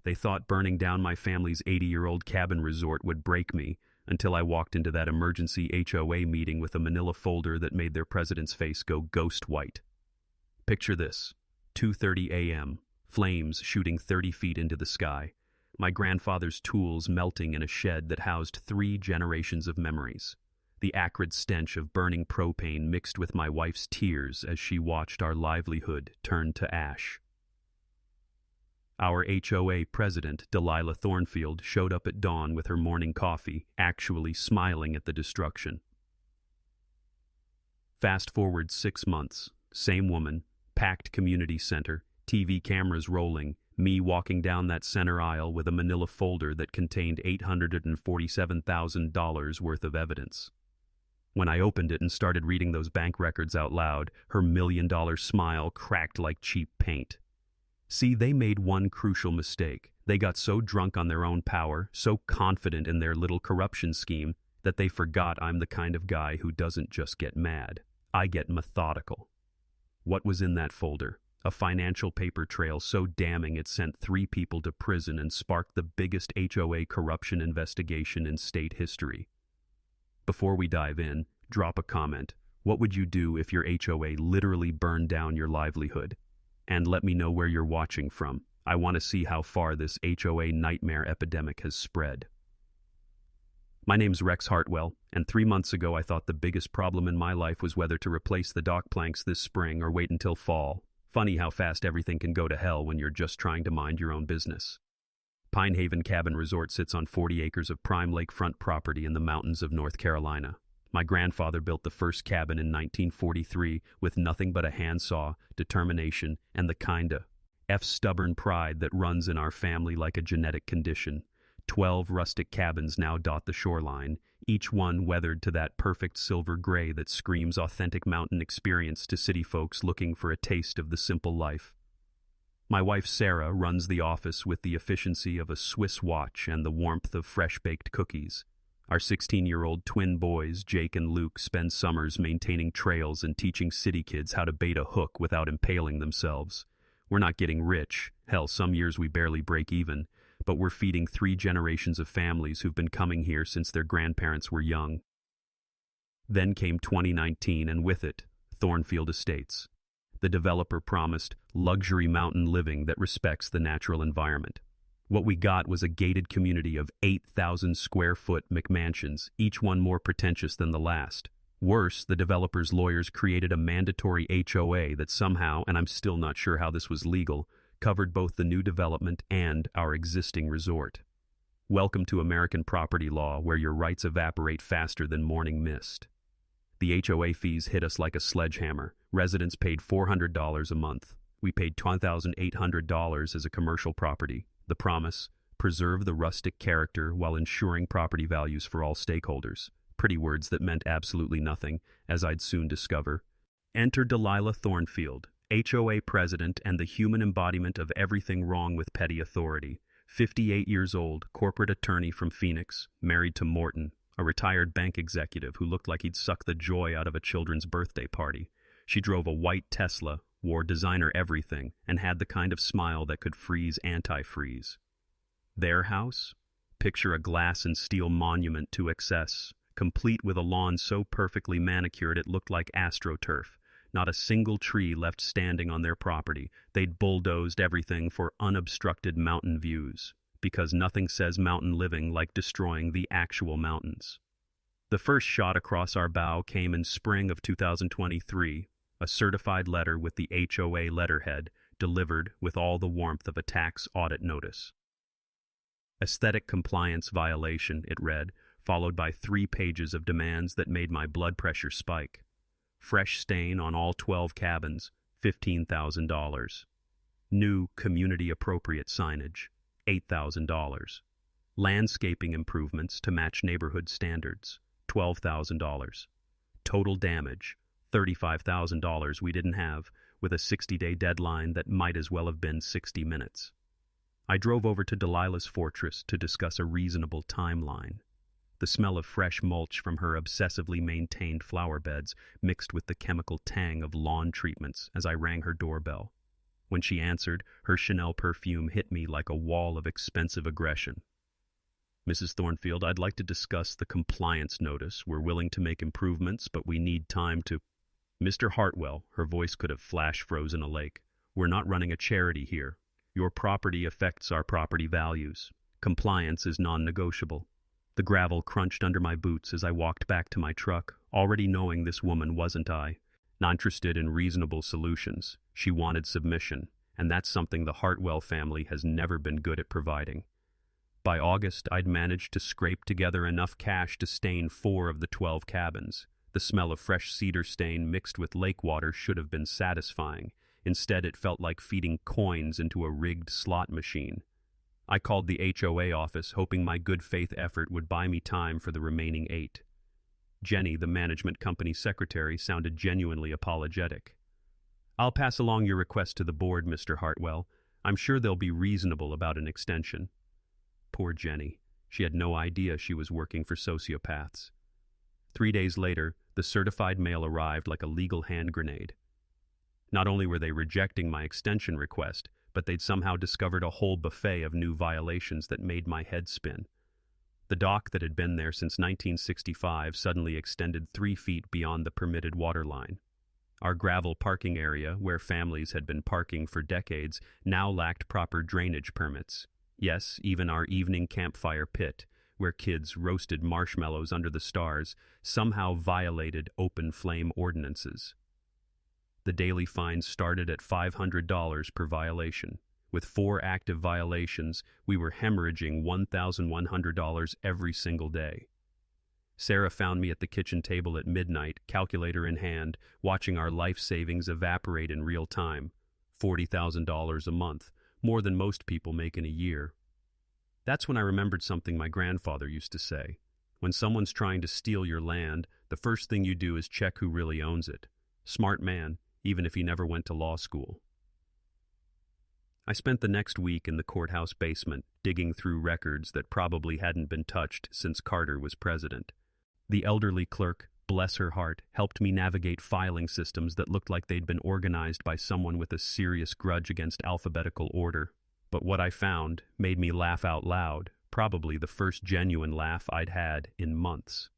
They thought burning down my family's 80-year-old cabin resort would break me until I walked into that emergency HOA meeting with a manila folder that made their president's face go ghost white. Picture this: 2:30 a.m., flames shooting 30 feet into the sky, my grandfather's tools melting in a shed that housed 3 generations of memories. The acrid stench of burning propane mixed with my wife's tears as she watched our livelihood turn to ash. Our HOA president, Delilah Thornfield, showed up at dawn with her morning coffee, actually smiling at the destruction. Fast forward 6 months, same woman, packed community center, TV cameras rolling, me walking down that center aisle with a manila folder that contained $847,000 worth of evidence. When I opened it and started reading those bank records out loud, her $1 million smile cracked like cheap paint. See, they made one crucial mistake. They got so drunk on their own power, so confident in their little corruption scheme, that they forgot I'm the kind of guy who doesn't just get mad. I get methodical. What was in that folder? A financial paper trail so damning it sent 3 people to prison and sparked the biggest HOA corruption investigation in state history. Before we dive in, drop a comment. What would you do if your HOA literally burned down your livelihood? And let me know where you're watching from. I want to see how far this HOA nightmare epidemic has spread. My name's Rex Hartwell, and 3 months ago I thought the biggest problem in my life was whether to replace the dock planks this spring or wait until fall. Funny how fast everything can go to hell when you're just trying to mind your own business. Pine Haven Cabin Resort sits on 40 acres of prime lakefront property in the mountains of North Carolina. My grandfather built the first cabin in 1943 with nothing but a handsaw, determination, and the kinda stubborn pride that runs in our family like a genetic condition. 12 rustic cabins now dot the shoreline, each one weathered to that perfect silver gray that screams authentic mountain experience to city folks looking for a taste of the simple life. My wife Sarah runs the office with the efficiency of a Swiss watch and the warmth of fresh-baked cookies. Our 16-year-old twin boys, Jake and Luke, spend summers maintaining trails and teaching city kids how to bait a hook without impaling themselves. We're not getting rich. Hell, some years we barely break even. But we're feeding 3 generations of families who've been coming here since their grandparents were young. Then came 2019, and with it, Thornfield Estates. The developer promised luxury mountain living that respects the natural environment. What we got was a gated community of 8,000 square foot McMansions, each one more pretentious than the last. Worse, the developer's lawyers created a mandatory HOA that somehow, and I'm still not sure how this was legal, covered both the new development and our existing resort. Welcome to American property law, where your rights evaporate faster than morning mist. The HOA fees hit us like a sledgehammer. Residents paid $400 a month. We paid $2,800 as a commercial property. The promise: preserve the rustic character while ensuring property values for all stakeholders. Pretty words that meant absolutely nothing, as I'd soon discover. Enter Delilah Thornfield, HOA president and the human embodiment of everything wrong with petty authority. 58 years old, corporate attorney from Phoenix, married to Morton, a retired bank executive who looked like he'd suck the joy out of a children's birthday party. She drove a white Tesla, wore designer everything, and had the kind of smile that could freeze antifreeze. Their house? Picture a glass and steel monument to excess, complete with a lawn so perfectly manicured it looked like AstroTurf. Not a single tree left standing on their property. They'd bulldozed everything for unobstructed mountain views, because nothing says mountain living like destroying the actual mountains. The first shot across our bow came in spring of 2023, a certified letter with the HOA letterhead, delivered with all the warmth of a tax audit notice. Aesthetic compliance violation, it read, followed by 3 pages of demands that made my blood pressure spike. Fresh stain on all 12 cabins, $15,000. New community-appropriate signage, $8,000. Landscaping improvements to match neighborhood standards, $12,000. Total damage, $35,000 we didn't have, with a 60-day deadline that might as well have been 60 minutes. I drove over to Delilah's fortress to discuss a reasonable timeline. The smell of fresh mulch from her obsessively maintained flower beds mixed with the chemical tang of lawn treatments as I rang her doorbell. When she answered, her Chanel perfume hit me like a wall of expensive aggression. "Mrs. Thornfield, I'd like to discuss the compliance notice. We're willing to make improvements, but we need time to—" "Mr. Hartwell," her voice could have flash frozen a lake, "we're not running a charity here. Your property affects our property values. Compliance is non-negotiable." The gravel crunched under my boots as I walked back to my truck, already knowing this woman wasn't not interested in reasonable solutions. She wanted submission, and that's something the Hartwell family has never been good at providing. By August, I'd managed to scrape together enough cash to stain 4 of the 12 cabins. The smell of fresh cedar stain mixed with lake water should have been satisfying. Instead, it felt like feeding coins into a rigged slot machine. I called the HOA office, hoping my good faith effort would buy me time for the remaining 8. Jenny, the management company secretary, sounded genuinely apologetic. "I'll pass along your request to the board, Mr. Hartwell. I'm sure they'll be reasonable about an extension." Poor Jenny. She had no idea she was working for sociopaths. 3 days later, the certified mail arrived like a legal hand grenade. Not only were they rejecting my extension request, but they'd somehow discovered a whole buffet of new violations that made my head spin. The dock that had been there since 1965 suddenly extended 3 feet beyond the permitted waterline. Our gravel parking area, where families had been parking for decades, now lacked proper drainage permits. Yes, even our evening campfire pit, where kids roasted marshmallows under the stars, somehow violated open flame ordinances. The daily fines started at $500 per violation. With 4 active violations, we were hemorrhaging $1,100 every single day. Sarah found me at the kitchen table at midnight, calculator in hand, watching our life savings evaporate in real time. $40,000 a month, more than most people make in a year. That's when I remembered something my grandfather used to say. When someone's trying to steal your land, the first thing you do is check who really owns it. Smart man, even if he never went to law school. I spent the next week in the courthouse basement, digging through records that probably hadn't been touched since Carter was president. The elderly clerk, bless her heart, helped me navigate filing systems that looked like they'd been organized by someone with a serious grudge against alphabetical order. But what I found made me laugh out loud, probably the first genuine laugh I'd had in months.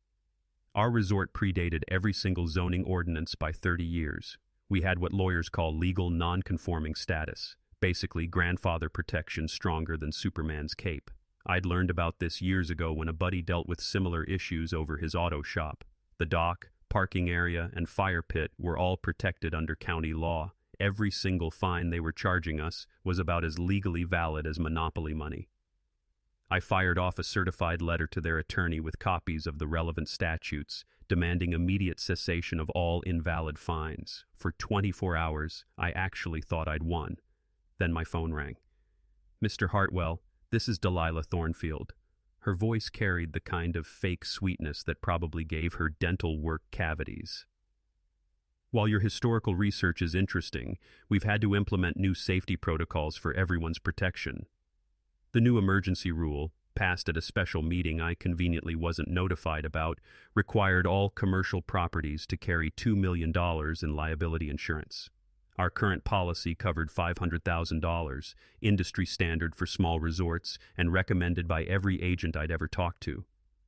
Our resort predated every single zoning ordinance by 30 years. We had what lawyers call legal non-conforming status, basically grandfather protection stronger than Superman's cape. I'd learned about this years ago when a buddy dealt with similar issues over his auto shop. The dock, parking area, and fire pit were all protected under county law. Every single fine they were charging us was about as legally valid as monopoly money. I fired off a certified letter to their attorney with copies of the relevant statutes, demanding immediate cessation of all invalid fines. For 24 hours, I actually thought I'd won. Then my phone rang. "Mr. Hartwell, this is Delilah Thornfield." Her voice carried the kind of fake sweetness that probably gave her dental work cavities. "While your historical research is interesting, we've had to implement new safety protocols for everyone's protection. The new emergency rule, passed at a special meeting I conveniently wasn't notified about, required all commercial properties to carry $2 million in liability insurance. Our current policy covered $500,000, industry standard for small resorts, and recommended by every agent I'd ever talked to.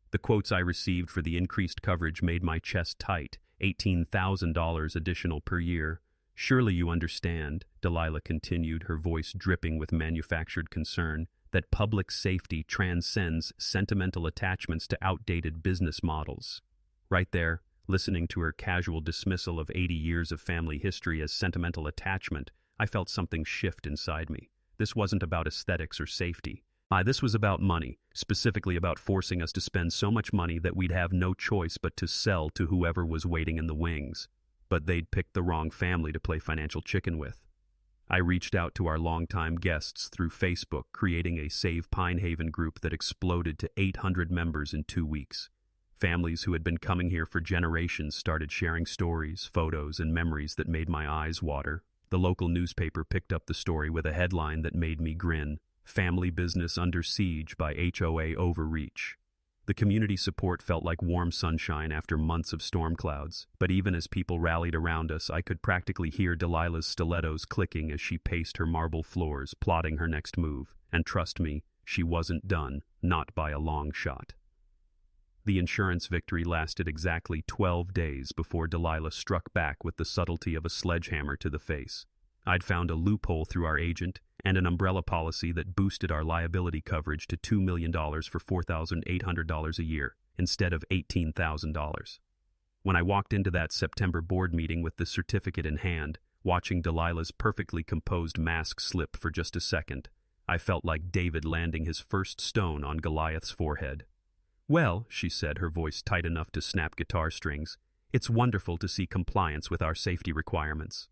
The quotes I received for the increased coverage made my chest tight, $18,000 additional per year. Surely you understand, Delilah continued, her voice dripping with manufactured concern, that public safety transcends sentimental attachments to outdated business models. Right there, listening to her casual dismissal of 80 years of family history as sentimental attachment, I felt something shift inside me. This wasn't about aesthetics or safety. This was about money, specifically about forcing us to spend so much money that we'd have no choice but to sell to whoever was waiting in the wings. But they'd picked the wrong family to play financial chicken with. I reached out to our longtime guests through Facebook, creating a Save Pinehaven group that exploded to 800 members in 2 weeks. Families who had been coming here for generations started sharing stories, photos, and memories that made my eyes water. The local newspaper picked up the story with a headline that made me grin: "Family Business Under Siege by HOA Overreach." The community support felt like warm sunshine after months of storm clouds, but even as people rallied around us, I could practically hear Delilah's stilettos clicking as she paced her marble floors, plotting her next move. And trust me, she wasn't done, not by a long shot. The insurance victory lasted exactly 12 days before Delilah struck back with the subtlety of a sledgehammer to the face. I'd found a loophole through our agent and an umbrella policy that boosted our liability coverage to $2 million for $4,800 a year instead of $18,000. When I walked into that September board meeting with the certificate in hand, watching Delilah's perfectly composed mask slip for just a second, I felt like David landing his first stone on Goliath's forehead. "Well," she said, her voice tight enough to snap guitar strings, "it's wonderful to see compliance with our safety requirements."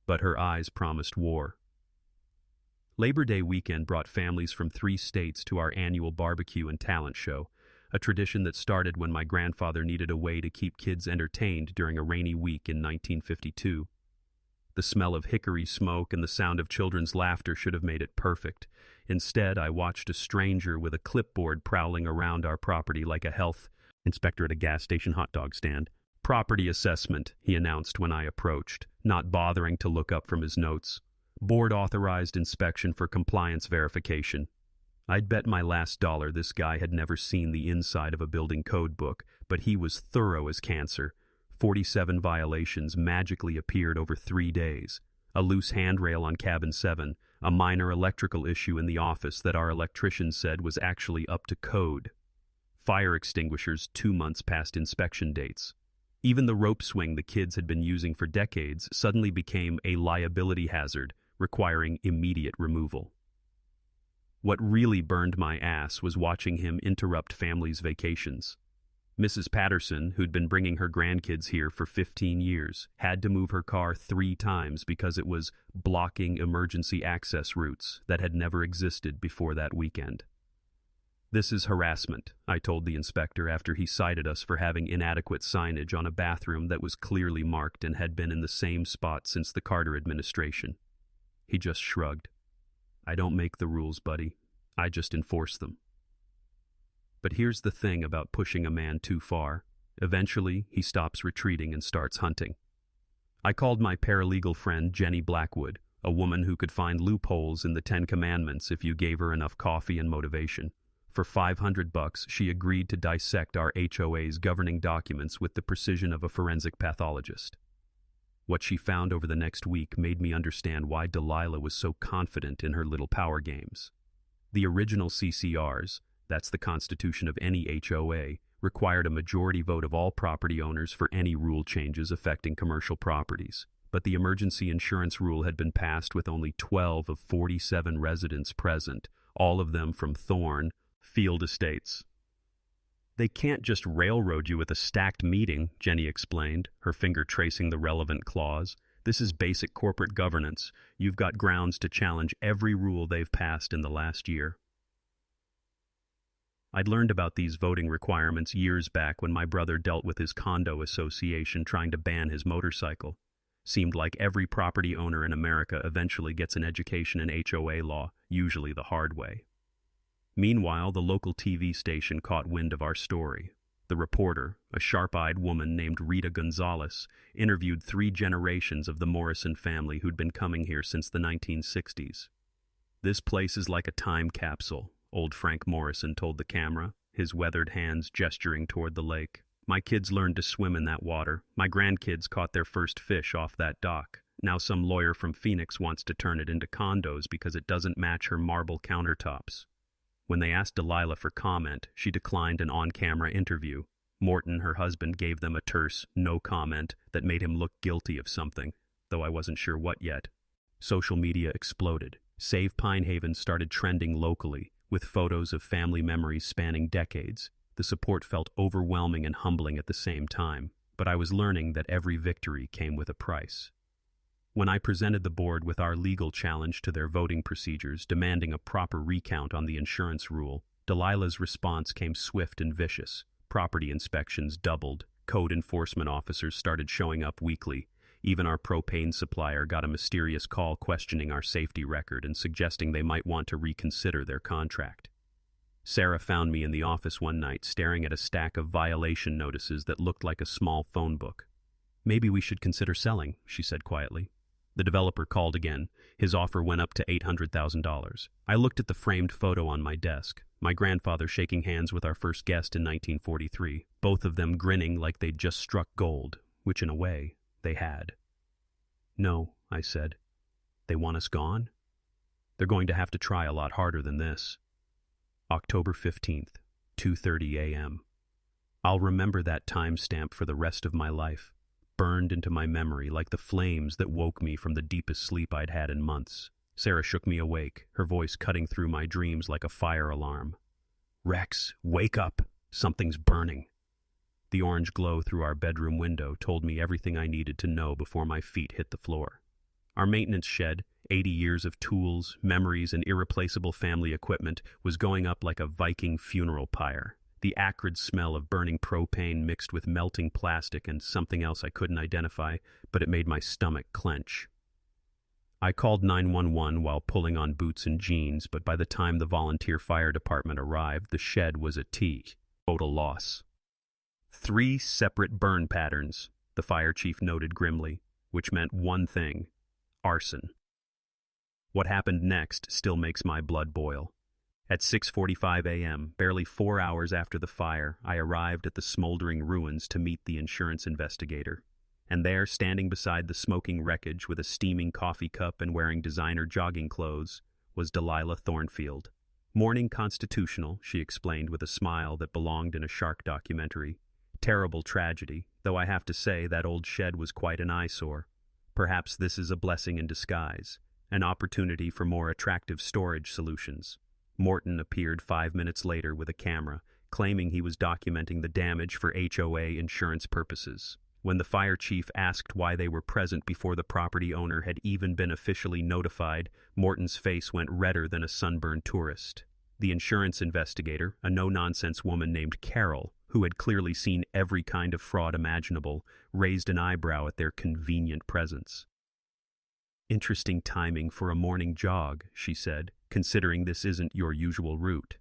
But her eyes promised war. Labor Day weekend brought families from 3 states to our annual barbecue and talent show, a tradition that started when my grandfather needed a way to keep kids entertained during a rainy week in 1952. The smell of hickory smoke and the sound of children's laughter should have made it perfect. Instead, I watched a stranger with a clipboard prowling around our property like a health inspector at a gas station hot dog stand. "Property assessment," he announced when I approached, not bothering to look up from his notes. "Board-authorized inspection for compliance verification." I'd bet my last dollar this guy had never seen the inside of a building code book, but he was thorough as cancer. 47 violations magically appeared over 3 days. A loose handrail on cabin 7, a minor electrical issue in the office that our electrician said was actually up to code. Fire extinguishers 2 months past inspection dates. Even the rope swing the kids had been using for decades suddenly became a liability hazard, requiring immediate removal. What really burned my ass was watching him interrupt families' vacations. Mrs. Patterson, who'd been bringing her grandkids here for 15 years, had to move her car 3 times because it was blocking emergency access routes that had never existed before that weekend. "This is harassment," I told the inspector after he cited us for having inadequate signage on a bathroom that was clearly marked and had been in the same spot since the Carter administration. He just shrugged. "I don't make the rules, buddy. I just enforce them." But here's the thing about pushing a man too far. Eventually, he stops retreating and starts hunting. I called my paralegal friend Jenny Blackwood, a woman who could find loopholes in the 10 Commandments if you gave her enough coffee and motivation. For $500, she agreed to dissect our HOA's governing documents with the precision of a forensic pathologist. What she found over the next week made me understand why Delilah was so confident in her little power games. The original CCRs, that's the constitution of any HOA, required a majority vote of all property owners for any rule changes affecting commercial properties. But the emergency insurance rule had been passed with only 12 of 47 residents present, all of them from Thorne Field Estates. "They can't just railroad you with a stacked meeting," Jenny explained, her finger tracing the relevant clause. "This is basic corporate governance. You've got grounds to challenge every rule they've passed in the last year." I'd learned about these voting requirements years back when my brother dealt with his condo association trying to ban his motorcycle. Seemed like every property owner in America eventually gets an education in HOA law, usually the hard way. Meanwhile, the local TV station caught wind of our story. The reporter, a sharp-eyed woman named Rita Gonzalez, interviewed 3 generations of the Morrison family who'd been coming here since the 1960s. "This place is like a time capsule," old Frank Morrison told the camera, his weathered hands gesturing toward the lake. "My kids learned to swim in that water. My grandkids caught their first fish off that dock. Now some lawyer from Phoenix wants to turn it into condos because it doesn't match her marble countertops." When they asked Delilah for comment, she declined an on-camera interview. Morton, her husband, gave them a terse no comment that made him look guilty of something, though I wasn't sure what yet. Social media exploded. Save Pine Haven started trending locally, with photos of family memories spanning decades. The support felt overwhelming and humbling at the same time, but I was learning that every victory came with a price. When I presented the board with our legal challenge to their voting procedures demanding a proper recount on the insurance rule, Delilah's response came swift and vicious. Property inspections doubled. Code enforcement officers started showing up weekly. Even our propane supplier got a mysterious call questioning our safety record and suggesting they might want to reconsider their contract. Sarah found me in the office one night staring at a stack of violation notices that looked like a small phone book. "Maybe we should consider selling," she said quietly. The developer called again. His offer went up to $800,000. I looked at the framed photo on my desk, my grandfather shaking hands with our first guest in 1943, both of them grinning like they'd just struck gold, which in a way, they had. "No," I said. "They want us gone? They're going to have to try a lot harder than this." October 15th, 2:30 a.m. I'll remember that timestamp for the rest of my life, burned into my memory like the flames that woke me from the deepest sleep I'd had in months. Sarah shook me awake, her voice cutting through my dreams like a fire alarm. "Rex, wake up! Something's burning." The orange glow through our bedroom window told me everything I needed to know before my feet hit the floor. Our maintenance shed, 80 years of tools, memories, and irreplaceable family equipment, was going up like a Viking funeral pyre. The acrid smell of burning propane mixed with melting plastic and something else I couldn't identify, but it made my stomach clench. I called 911 while pulling on boots and jeans, but by the time the volunteer fire department arrived, the shed was a total loss. 3 separate burn patterns, the fire chief noted grimly, which meant one thing: arson. What happened next still makes my blood boil. At 6:45 a.m., barely 4 hours after the fire, I arrived at the smoldering ruins to meet the insurance investigator. And there, standing beside the smoking wreckage with a steaming coffee cup and wearing designer jogging clothes, was Delilah Thornfield. "Mourning constitutional," she explained with a smile that belonged in a shark documentary. "Terrible tragedy, though I have to say that old shed was quite an eyesore. Perhaps this is a blessing in disguise, an opportunity for more attractive storage solutions." Morton appeared 5 minutes later with a camera, claiming he was documenting the damage for HOA insurance purposes. When the fire chief asked why they were present before the property owner had even been officially notified, Morton's face went redder than a sunburned tourist. The insurance investigator, a no-nonsense woman named Carol, who had clearly seen every kind of fraud imaginable, raised an eyebrow at their convenient presence. "Interesting timing for a morning jog," she said, "considering this isn't your usual route."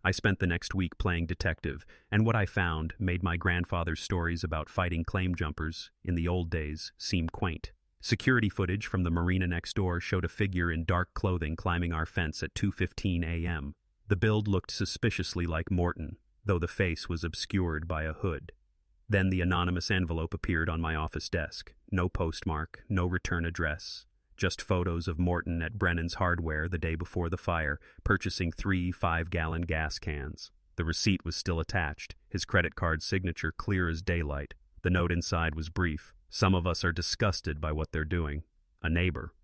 I spent the next week playing detective, and what I found made my grandfather's stories about fighting claim jumpers in the old days seem quaint. Security footage from the marina next door showed a figure in dark clothing climbing our fence at 2:15 a.m. The build looked suspiciously like Morton, though the face was obscured by a hood. Then the anonymous envelope appeared on my office desk. No postmark, no return address. Just photos of Morton at Brennan's Hardware the day before the fire, purchasing 3 5-gallon gas cans. The receipt was still attached, his credit card signature clear as daylight. The note inside was brief. "Some of us are disgusted by what they're doing. A neighbor."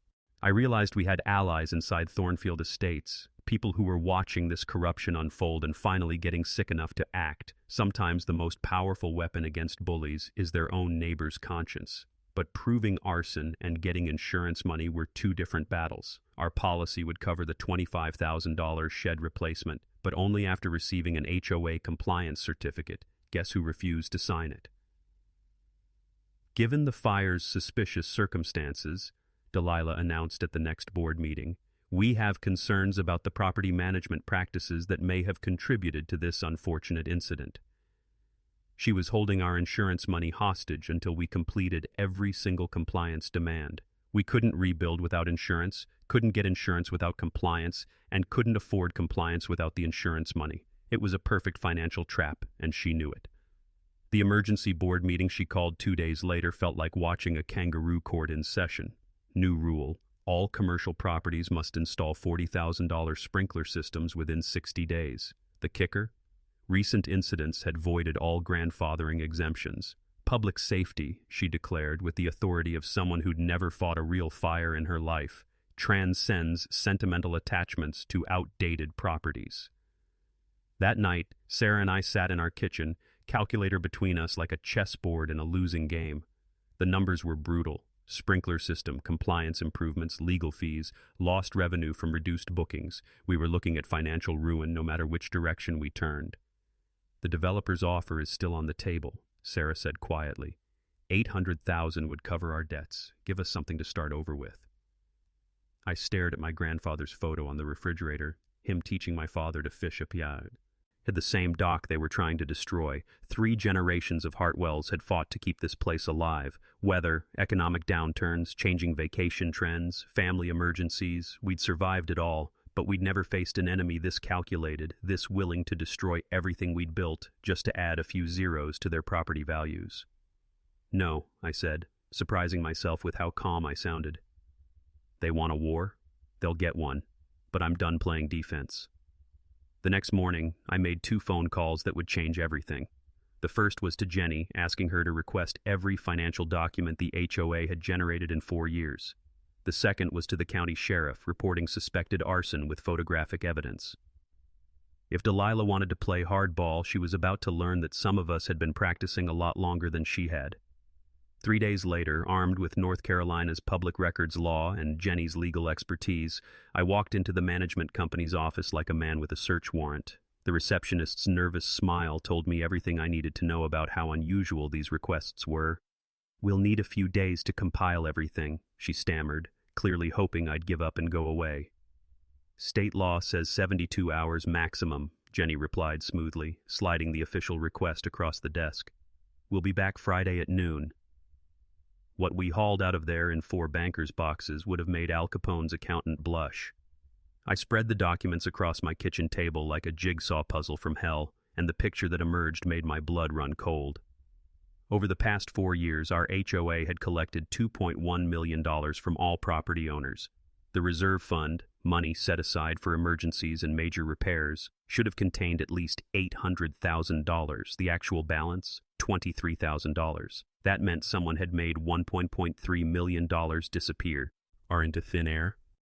I realized we had allies inside Thornfield Estates, people who were watching this corruption unfold and finally getting sick enough to act. Sometimes the most powerful weapon against bullies is their own neighbor's conscience. But proving arson and getting insurance money were 2 different battles. Our policy would cover the $25,000 shed replacement, but only after receiving an HOA compliance certificate. Guess who refused to sign it? "Given the fire's suspicious circumstances," Delilah announced at the next board meeting, "we have concerns about the property management practices that may have contributed to this unfortunate incident." She was holding our insurance money hostage until we completed every single compliance demand. We couldn't rebuild without insurance, couldn't get insurance without compliance, and couldn't afford compliance without the insurance money. It was a perfect financial trap, and she knew it. The emergency board meeting she called 2 days later felt like watching a kangaroo court in session. New rule: all commercial properties must install $40,000 sprinkler systems within 60 days. The kicker? Recent incidents had voided all grandfathering exemptions. Public safety, she declared with the authority of someone who'd never fought a real fire in her life, transcends sentimental attachments to outdated properties. That night, Sarah and I sat in our kitchen, calculator between us like a chessboard in a losing game. The numbers were brutal. Sprinkler system, compliance improvements, legal fees, lost revenue from reduced bookings. We were looking at financial ruin no matter which direction we turned. "The developer's offer is still on the table," Sarah said quietly. $800,000 would cover our debts. Give us something to start over with." I stared at my grandfather's photo on the refrigerator. him teaching my father to fish a pied. Had the same dock they were trying to destroy. 3 generations of Hartwells had fought to keep this place alive. Weather, economic downturns, changing vacation trends, family emergencies, we'd survived it all, but we'd never faced an enemy this calculated, this willing to destroy everything we'd built just to add a few zeros to their property values. No, I said, surprising myself with how calm I sounded. They want a war? They'll get one, but I'm done playing defense. The next morning, I made 2 phone calls that would change everything. The first was to Jenny, asking her to request every financial document the HOA had generated in 4 years. The second was to the county sheriff, reporting suspected arson with photographic evidence. If Delilah wanted to play hardball, she was about to learn that some of us had been practicing a lot longer than she had. 3 days later, armed with North Carolina's public records law and Jenny's legal expertise, I walked into the management company's office like a man with a search warrant. The receptionist's nervous smile told me everything I needed to know about how unusual these requests were. "We'll need a few days to compile everything," she stammered, clearly hoping I'd give up and go away. "State law says 72 hours maximum," Jenny replied smoothly, sliding the official request across the desk. "We'll be back Friday at noon." What we hauled out of there in 4 bankers' boxes would have made Al Capone's accountant blush. I spread the documents across my kitchen table like a jigsaw puzzle from hell, and the picture that emerged made my blood run cold. Over the past 4 years, our HOA had collected $2.1 million from all property owners. The reserve fund, money set aside for emergencies and major repairs, should have contained at least $800,000. The actual balance, $23,000. That meant someone had made $1.3 million disappear, or into thin air.